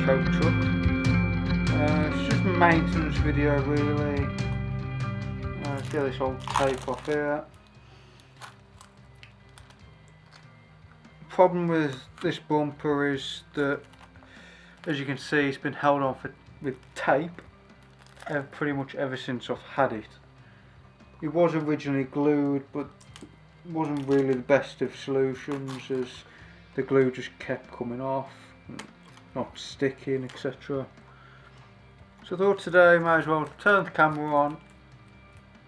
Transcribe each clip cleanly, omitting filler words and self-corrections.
tow truck. It's just a maintenance video really. Let's get this old tape off here. Problem with this bumper is that, as you can see, it's been held on with tape pretty much ever since I've had it. It was originally glued, but wasn't really the best of solutions, as the glue just kept coming off, not sticking, etc. So I thought today I might as well turn the camera on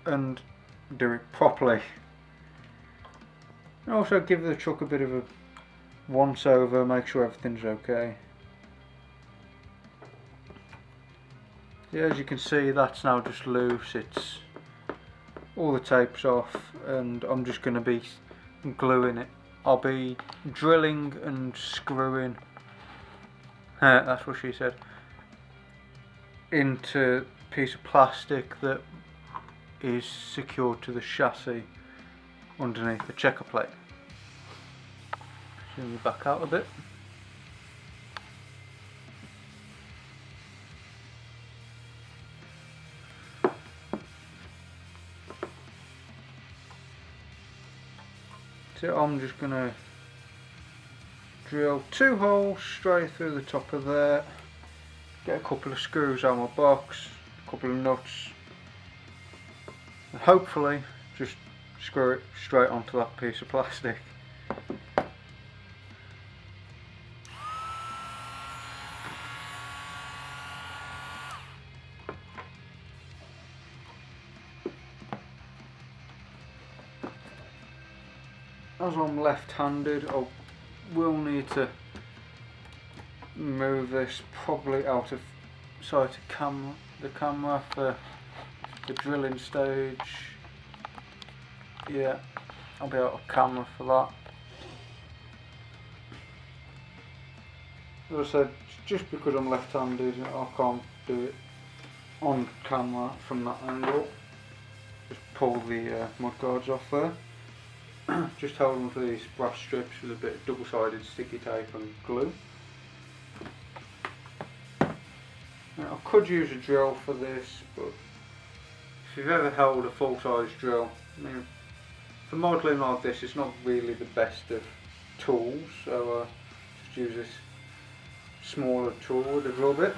and do it properly. And also give the truck a bit of a once over, make sure everything's okay. Yeah, as you can see, that's now just loose. It's all the tape's off, and I'm just going to be gluing it. I'll be drilling and screwing, that's what she said, into a piece of plastic that is secured to the chassis underneath the checker plate. Zoom you back out a bit. So I'm just going to drill 2 holes straight through the top of there, get a couple of screws out of my box, a couple of nuts, and hopefully just screw it straight onto that piece of plastic. As I'm left-handed, I will need to move this probably out of sight of the camera for the drilling stage. Yeah, I'll be out of camera for that. As I said, just because I'm left-handed, I can't do it on camera from that angle. Just pull the mud guards off there. Just hold them for these brass strips with a bit of double-sided sticky tape and glue. Now, I could use a drill for this, but if you've ever held a full-size drill, I mean, for modelling like this, it's not really the best of tools, so just use this smaller tool with a drill bit.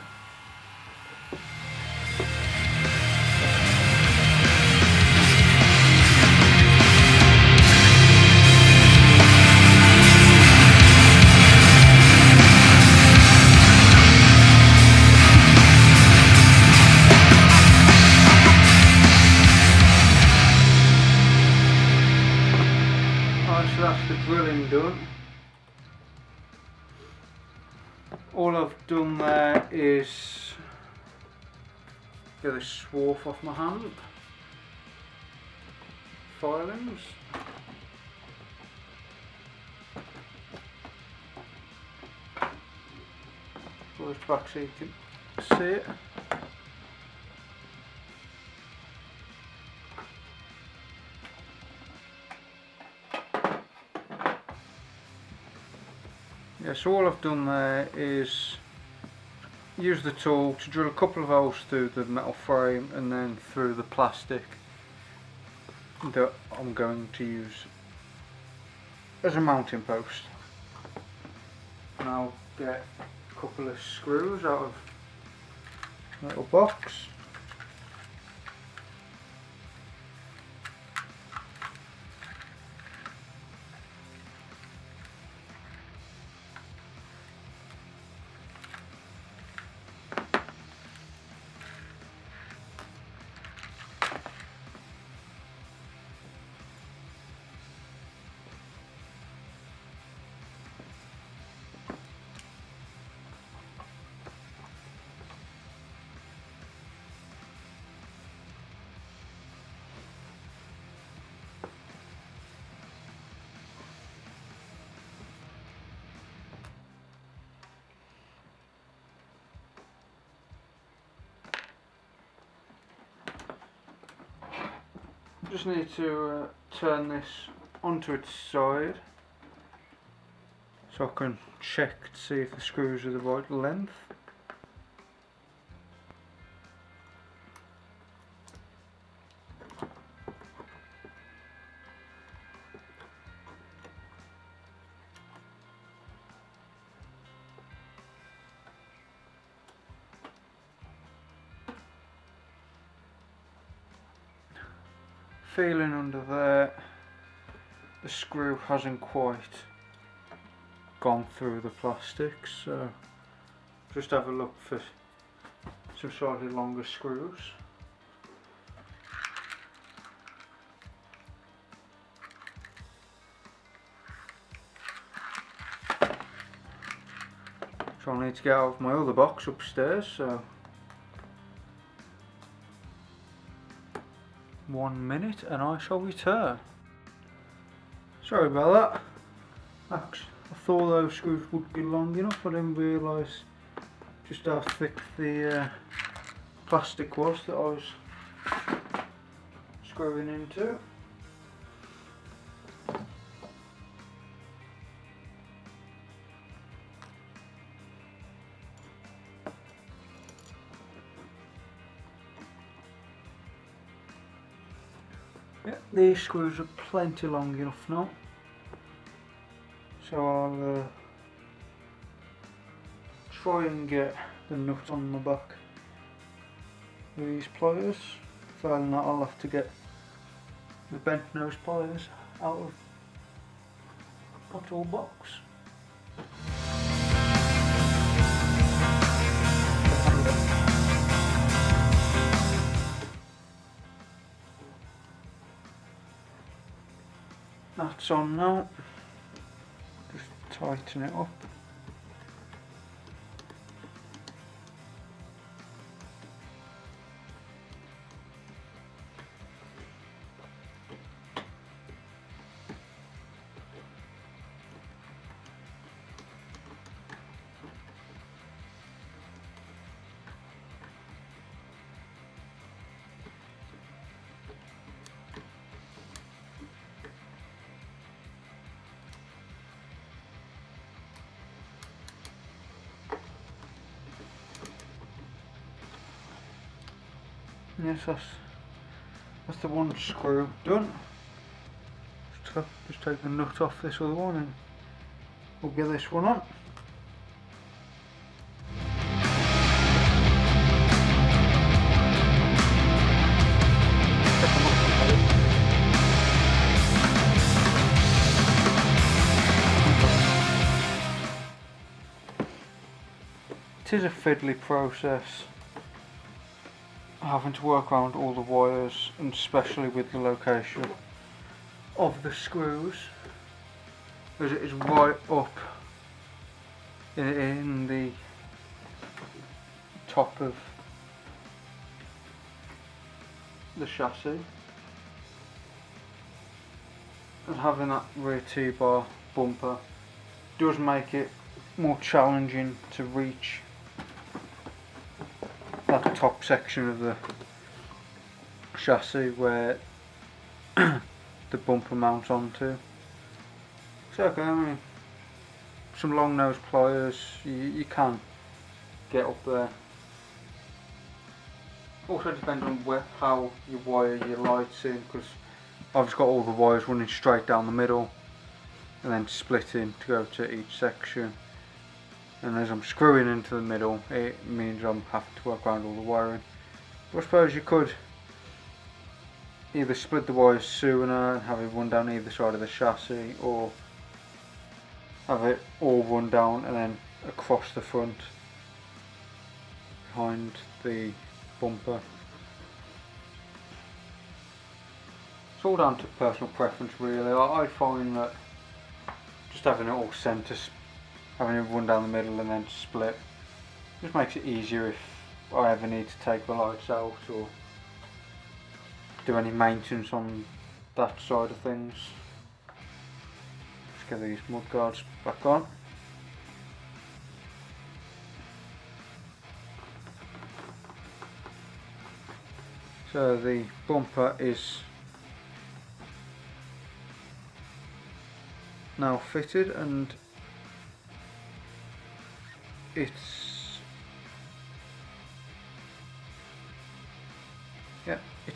So that's the drilling done. All I've done there is get the swarf off my hand, filings. Pull this back so you can see it. Yeah, so all I've done there is use the tool to drill a couple of holes through the metal frame and then through the plastic that I'm going to use as a mounting post. And I'll get a couple of screws out of a little box. Just need to turn this onto its side so I can check to see if the screws are the right length. feeling under there, the screw hasn't quite gone through the plastic, so just have a look for some slightly longer screws. So I need to get out of my other box upstairs, so 1 minute and I shall return. Sorry about that. Actually, I thought those screws would be long enough. I didn't realise just how thick the plastic was that I was screwing into. Yeah, these screws are plenty long enough now, so I'll try and get the nut on the back with these pliers. Failing that, I'll have to get the bent nose pliers out of my toolbox. That's on now, just tighten it up. Yes, that's the one screw done. Just take the nut off this other one and we'll get this one on. It is a fiddly process, having to work around all the wires, and especially with the location of the screws, as it is right up in the top of the chassis, and having that rear T-bar bumper does make it more challenging to reach that top section of the chassis where the bumper mounts onto. So okay, I mean, some long nose pliers, you can get up there. Also depends on how you wire your lights in, because I've just got all the wires running straight down the middle and then splitting to go to each section. And as I'm screwing into the middle, it means I'm having to work around all the wiring. But I suppose you could either split the wires sooner and have it run down either side of the chassis, or have it all run down and then across the front behind the bumper. It's all down to personal preference really. I find that just having it all centre, having it run down the middle and then split, just makes it easier if I ever need to take the lights out or do any maintenance on that side of things. Let's get these mud guards back on. So the bumper is now fitted, and it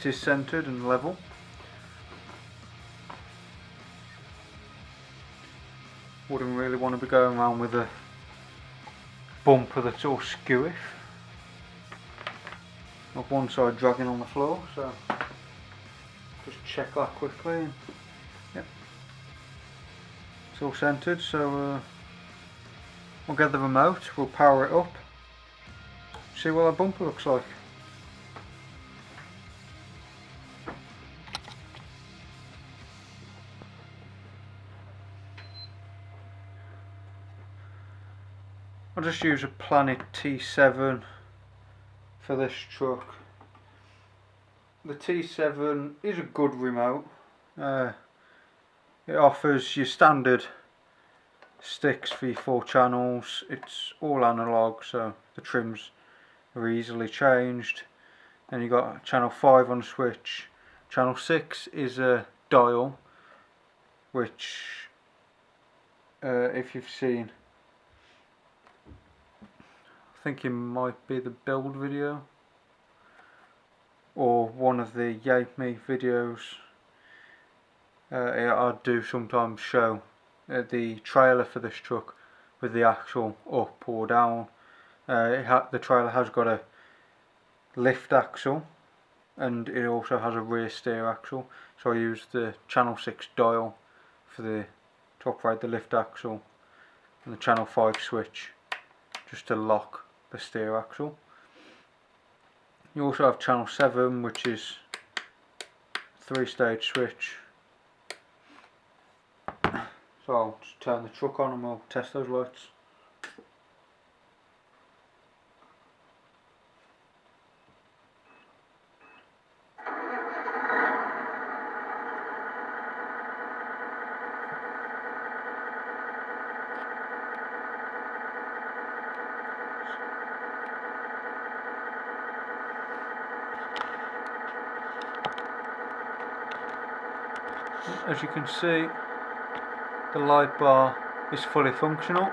is centered and level. Wouldn't really want to be going around with a bumper that's all skewish, like one side dragging on the floor. So just check that quickly. And, yep, it's all centered, so we'll get the remote, we'll power it up, see what our bumper looks like. I'll just use a Planet T7 for this truck. The T7 is a good remote. It offers your standard sticks for your 4 channels. It's all analog, so the trims are easily changed. And you got channel 5 on the switch. Channel 6 is a dial, which if you've seen, I think it might be the build video or one of the Yape Me videos. I do sometimes show the trailer for this truck with the axle up or down. The trailer has got a lift axle and it also has a rear steer axle, so I use the channel 6 dial for to operate the lift axle and the channel 5 switch just to lock the steer axle. You also have channel 7, which is 3-stage switch. So I'll just turn the truck on and we'll test those lights. As you can see, the light bar is fully functional.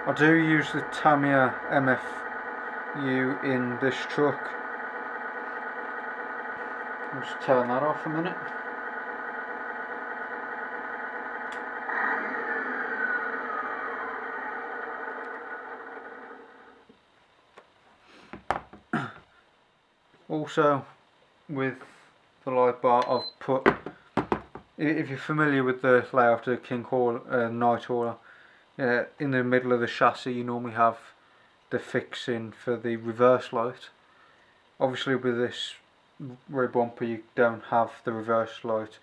I do use the Tamiya MFU in this truck. I'll just turn that off a minute. Also, with the light bar, I've put, if you're familiar with the layout of the Night Hauler, in the middle of the chassis you normally have the fixing for the reverse light. Obviously with this rear bumper you don't have the reverse light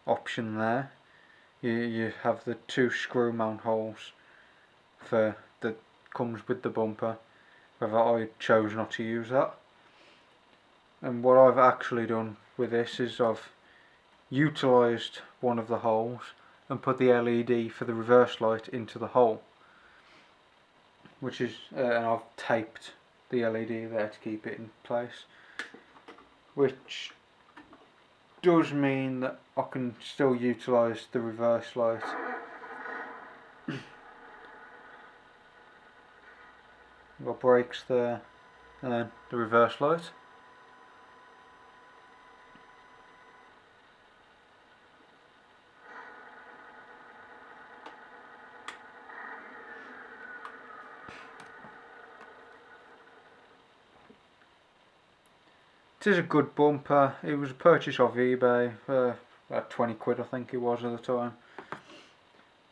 option there. You have the 2 screw mount holes that comes with the bumper. However, I chose not to use that. And what I've actually done with this is I've utilised one of the holes and put the LED for the reverse light into the hole, which is and I've taped the LED there to keep it in place, which does mean that I can still utilise the reverse light. Got brakes there and then the reverse light. It is a good bumper. It was a purchase off eBay for about 20 quid I think it was at the time.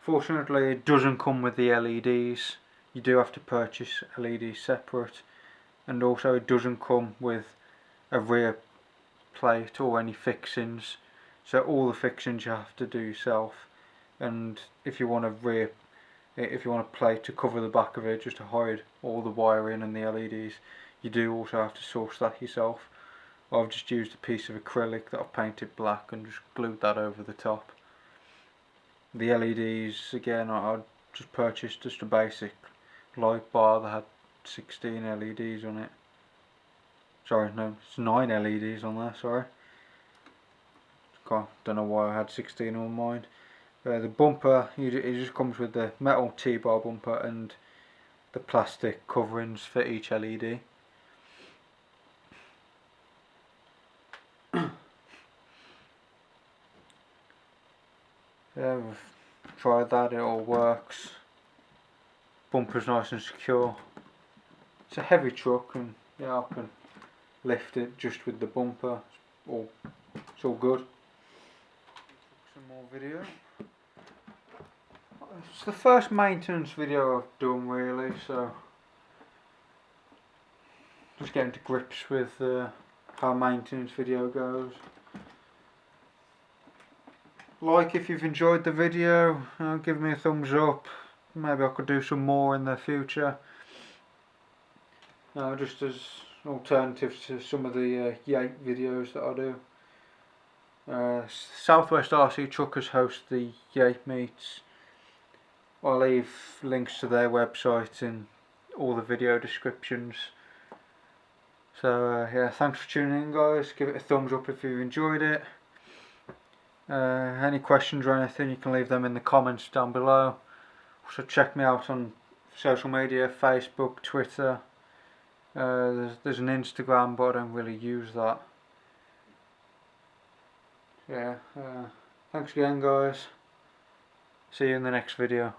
Fortunately it doesn't come with the LEDs. You do have to purchase LEDs separate, and also it doesn't come with a rear plate or any fixings, so all the fixings you have to do yourself. And if you want a plate to cover the back of it just to hide all the wiring and the LEDs, you do also have to source that yourself. I've just used a piece of acrylic that I've painted black and just glued that over the top. The LEDs, again, I just purchased just a basic light bar that had 16 LEDs on it. Sorry, no, it's 9 LEDs on there, sorry. Don't know why I had 16 on mine. The bumper, it just comes with the metal T-bar bumper and the plastic coverings for each LED. Yeah, we've tried that, it all works. Bumper's nice and secure. it's a heavy truck, and yeah, I can lift it just with the bumper. It's all good. Some more video. It's the first maintenance video I've done really, so just getting to grips with how maintenance video goes. Like if you've enjoyed the video, give me a thumbs up. Maybe I could do some more in the future. Just as alternatives to some of the Yate videos that I do. Southwest RC Truckers host the Yate meets. I'll leave links to their website in all the video descriptions. So yeah, thanks for tuning in guys. Give it a thumbs up if you've enjoyed it. Any questions or anything, you can leave them in the comments down below. Also check me out on social media, Facebook, Twitter. There's an Instagram, but I don't really use that. Yeah, thanks again guys. See you in the next video.